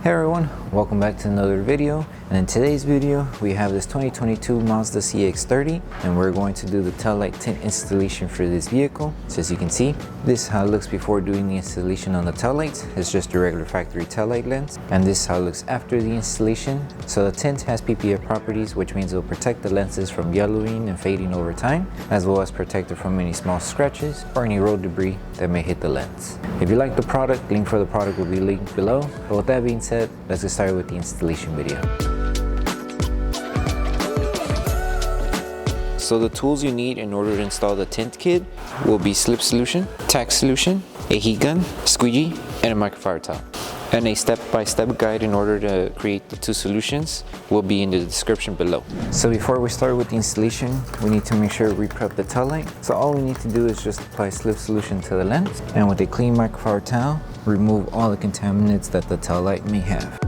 Hey everyone, welcome back to another video. And in today's video, we have this 2022 Mazda Cx-30 and we're going to do the Taillight Tint installation for this vehicle. So as you can see, this is how it looks before doing the installation on the taillights. It's just a regular factory taillight lens. And this is how it looks after the installation. So the tint has PPF properties, which means it will protect the lenses from yellowing and fading over time, as well as protect it from any small scratches or any road debris that may hit the lens. If you like the product, link for the product will be linked below. But with that being said, let's get started with the installation video. So the tools you need in order to install the tint kit will be Slip Solution, Tack Solution, a heat gun, squeegee, and a microfiber towel. And a step-by-step guide in order to create the two solutions will be in the description below. So before we start with the installation, we need to make sure we prep the tail light. So all we need to do is just apply Slip Solution to the lens, and with a clean microfiber towel, remove all the contaminants that the tail light may have.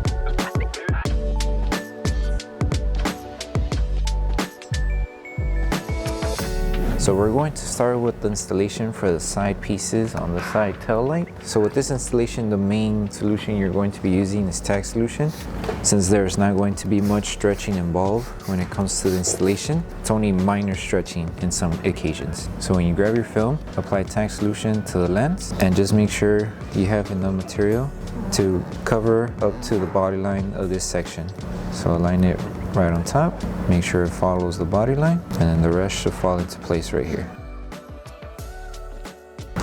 So we're going to start with the installation for the side pieces on the side tail light. So with this installation, the main solution you're going to be using is Tack Solution. Since there's not going to be much stretching involved when it comes to the installation, it's only minor stretching in some occasions. So when you grab your film, apply Tack Solution to the lens and just make sure you have enough material to cover up to the body line of this section. So align it right on top, make sure it follows the body line, and then the rest should fall into place right here.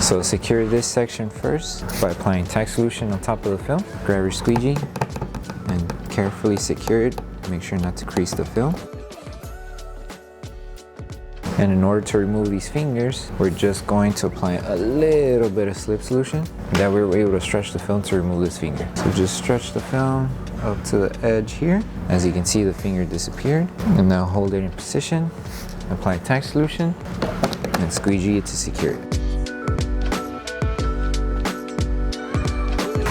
So secure this section first by applying Tack Solution on top of the film. Grab your squeegee and carefully secure it. Make sure not to crease the film. And in order to remove these fingers, we're just going to apply a little bit of Slip Solution. That way we're able to stretch the film to remove this finger. So just stretch the film up to the edge here. As you can see, the finger disappeared. And now hold it in position, apply Tack Solution, and squeegee it to secure it.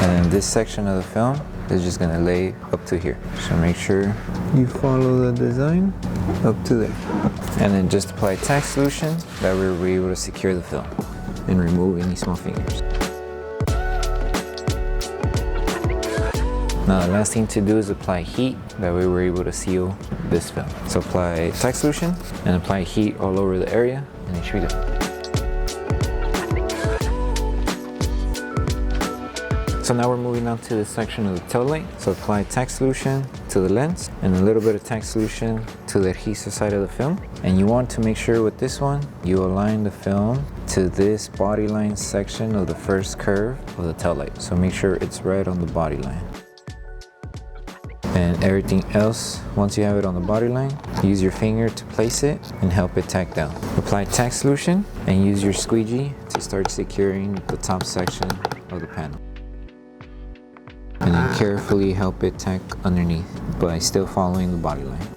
And then this section of the film is just gonna lay up to here. So make sure you follow the design up to there. And then just apply Tack Solution, that way we're able to secure the film and remove any small fingers. Now the last thing to do is apply heat, that way we're able to seal this film. So apply Tack Solution and apply heat all over the area, and it should be done. So now we're moving on to the section of the tail light. So apply Tack Solution to the lens and a little bit of Tack Solution to the adhesive side of the film. And you want to make sure with this one, you align the film to this body line section of the first curve of the tail light. So make sure it's right on the body line. And everything else, once you have it on the body line, use your finger to place it and help it tack down. Apply Tack Solution and use your squeegee to start securing the top section of the panel. And then carefully help it tack underneath by still following the body line.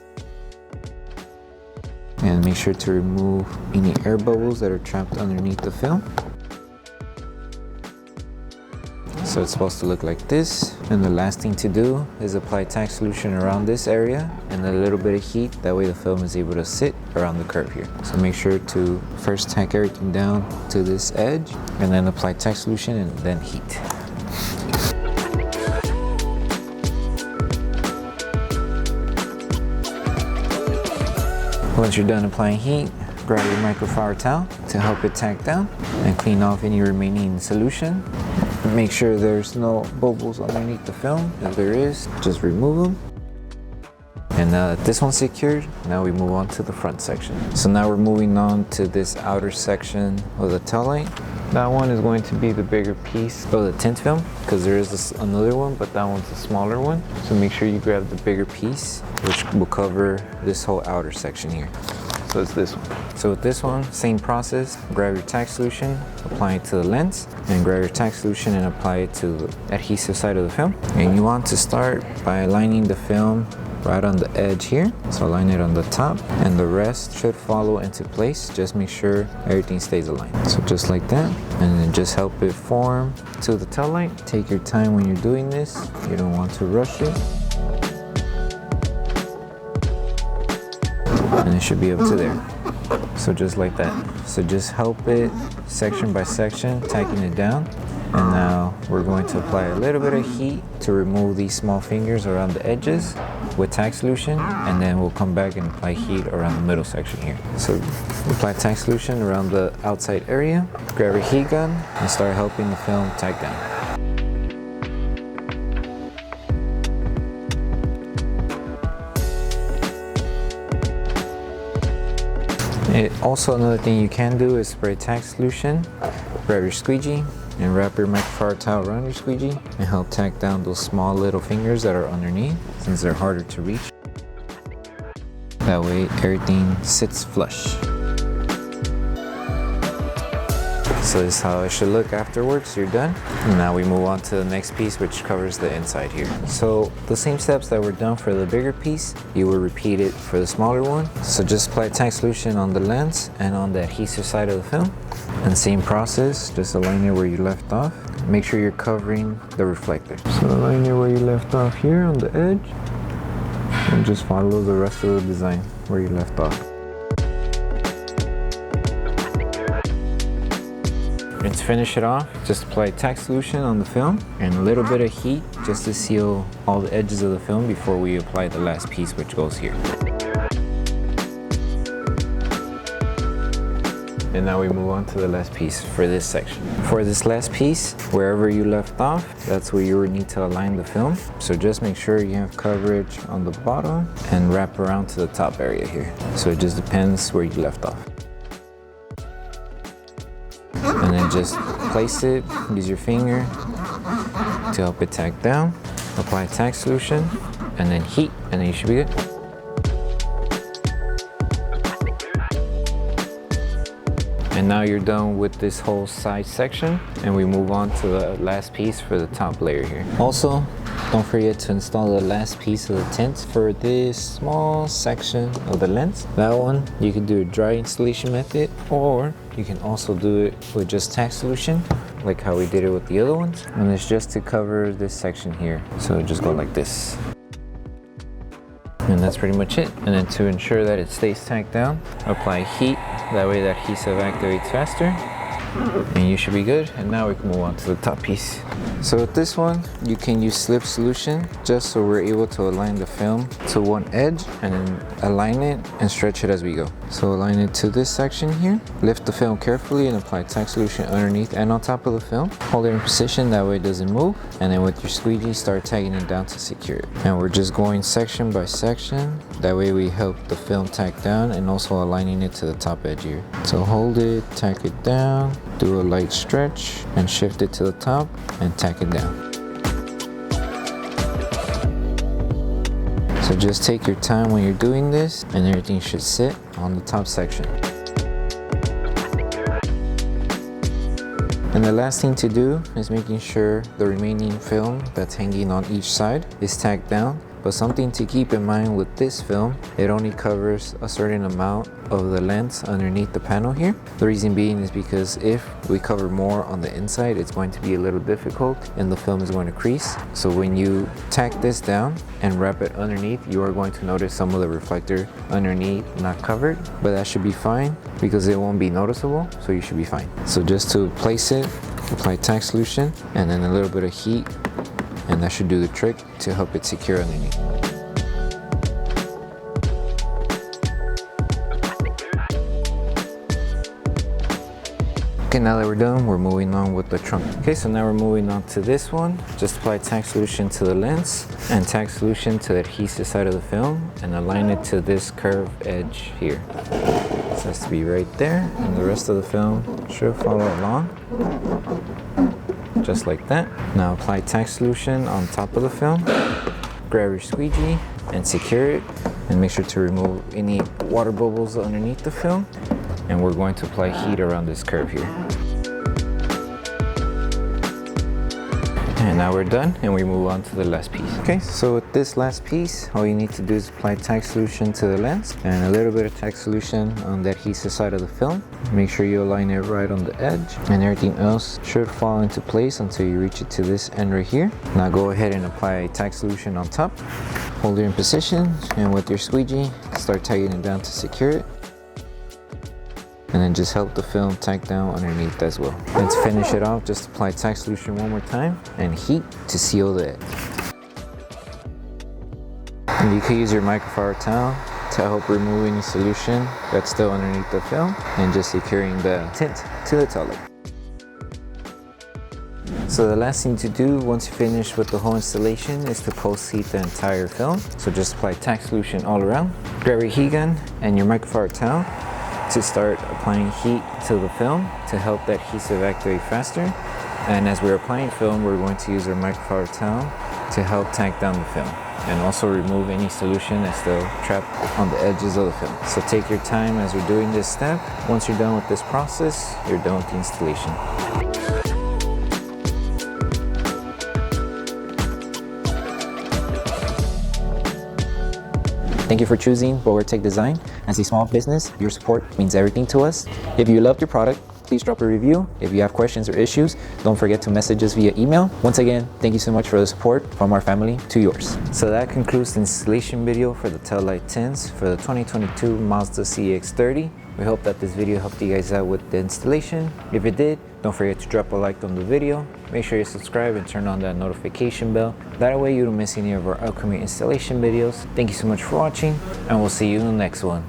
And make sure to remove any air bubbles that are trapped underneath the film. So it's supposed to look like this. And the last thing to do is apply Tack Solution around this area and a little bit of heat. That way the film is able to sit around the curve here. So make sure to first tack everything down to this edge and then apply Tack Solution and then heat. Once you're done applying heat, grab your microfiber towel to help it tack down and clean off any remaining solution. Make sure there's no bubbles underneath the film. If there is, just remove them. And now that this one's secured, now we move on to the front section. So now we're moving on to this outer section of the tail light. That one is going to be the bigger piece of the tint film because there is another one, but that one's a smaller one. So make sure you grab the bigger piece, which will cover this whole outer section here. So it's this one. So with this one, same process. Grab your Tack Solution, apply it to the lens, and grab your Tack Solution and apply it to the adhesive side of the film. And you want to start by aligning the film right on the edge here. So align it on the top and the rest should follow into place. Just make sure everything stays aligned. So just like that, and then just help it form to the tail light. Take your time when you're doing this. You don't want to rush it. And it should be up to there. So just like that. So just help it section by section, tacking it down. And now we're going to apply a little bit of heat to remove these small fingers around the edges with tack solution, and then we'll come back and apply heat around the middle section here. So apply tack solution around the outside area, grab a heat gun, and start helping the film tack down. Also, another thing you can do is spray tack solution, grab your squeegee, and wrap your microfiber towel around your squeegee and help tack down those small little fingers that are underneath, since they're harder to reach. That way everything sits flush. So this is how it should look afterwards. You're done. And now we move on to the next piece, which covers the inside here. So the same steps that were done for the bigger piece, you will repeat it for the smaller one. So just apply tack solution on the lens and on the adhesive side of the film. And same process, just align it where you left off. Make sure you're covering the reflector. So align it where you left off here on the edge, and just follow the rest of the design where you left off. And to finish it off, just apply tack solution on the film and a little bit of heat just to seal all the edges of the film before we apply the last piece, which goes here. And now we move on to the last piece for this section. For this last piece, wherever you left off, that's where you would need to align the film. So just make sure you have coverage on the bottom and wrap around to the top area here. So it just depends where you left off. And then just place it, use your finger to help it tack down. Apply tack solution and then heat, and then you should be good. And now you're done with this whole side section, and we move on to the last piece for the top layer here. Also, don't forget to install the last piece of the tint for this small section of the lens. That one, you can do a dry installation method, or you can also do it with just tack solution, like how we did it with the other ones. And it's just to cover this section here. So just go like this. And that's pretty much it. And then to ensure that it stays tacked down, apply heat. That way the adhesive activates faster. And you should be good. And now we can move on to the top piece. So with this one, you can use slip solution just so we're able to align the film to one edge and then align it and stretch it as we go. So align it to this section here. Lift the film carefully and apply tack solution underneath and on top of the film. Hold it in position, that way it doesn't move. And then with your squeegee, start tagging it down to secure it. And we're just going section by section. That way we help the film tack down and also aligning it to the top edge here. So hold it, tack it down, do a light stretch and shift it to the top and tack it down. So just take your time when you're doing this and everything should sit on the top section. And the last thing to do is making sure the remaining film that's hanging on each side is tacked down. But something to keep in mind with this film, it only covers a certain amount of the lens underneath the panel here. The reason being is because if we cover more on the inside, it's going to be a little difficult and the film is going to crease. So when you tack this down and wrap it underneath, you are going to notice some of the reflector underneath not covered, but that should be fine because it won't be noticeable, so you should be fine. So just to place it, apply tack solution and then a little bit of heat, and that should do the trick to help it secure underneath. Okay, now that we're done, we're moving on with the trunk. Okay, so now we're moving on to this one. Just apply tack solution to the lens and tack solution to the adhesive side of the film and align it to this curved edge here. This has to be right there, and the rest of the film should follow along. Just like that. Now apply tack solution on top of the film, grab your squeegee and secure it, and make sure to remove any water bubbles underneath the film, and we're going to apply heat around this curve here. And now we're done and we move on to the last piece. Okay, so with this last piece, all you need to do is apply tack solution to the lens and a little bit of tack solution on the adhesive side of the film. Make sure you align it right on the edge, and everything else should fall into place until you reach it to this end right here. Now go ahead and apply tack solution on top. Hold it in position and with your squeegee, start tagging it down to secure it. and then just help the film tack down underneath as well. And to finish it off, just apply tack solution one more time and heat to seal the edge. And you can use your microfiber towel to help remove any solution that's still underneath the film and just securing the tint to the tail light. So the last thing to do once you finish with the whole installation is to post heat the entire film. So just apply tack solution all around. Grab your heat gun and your microfiber towel to start applying heat to the film to help that adhesive evacuate faster. And as we're applying film, we're going to use our microfiber towel to help tack down the film and also remove any solution that's still trapped on the edges of the film. So take your time as you're doing this step. Once you're done with this process, you're done with the installation. Thank you for choosing Bogar Tech Design. As a small business, your support means everything to us. If you loved your product, please drop a review. If you have questions or issues, don't forget to message us via email. Once again, thank you so much for the support from our family to yours. So that concludes the installation video for the Taillight tints for the 2022 Mazda Cx-30. We hope that this video helped you guys out with the installation. If it did, don't forget to drop a like on the video. Make sure you subscribe and turn on that notification bell. That way you don't miss any of our upcoming installation videos. Thank you so much for watching, and we'll see you in the next one.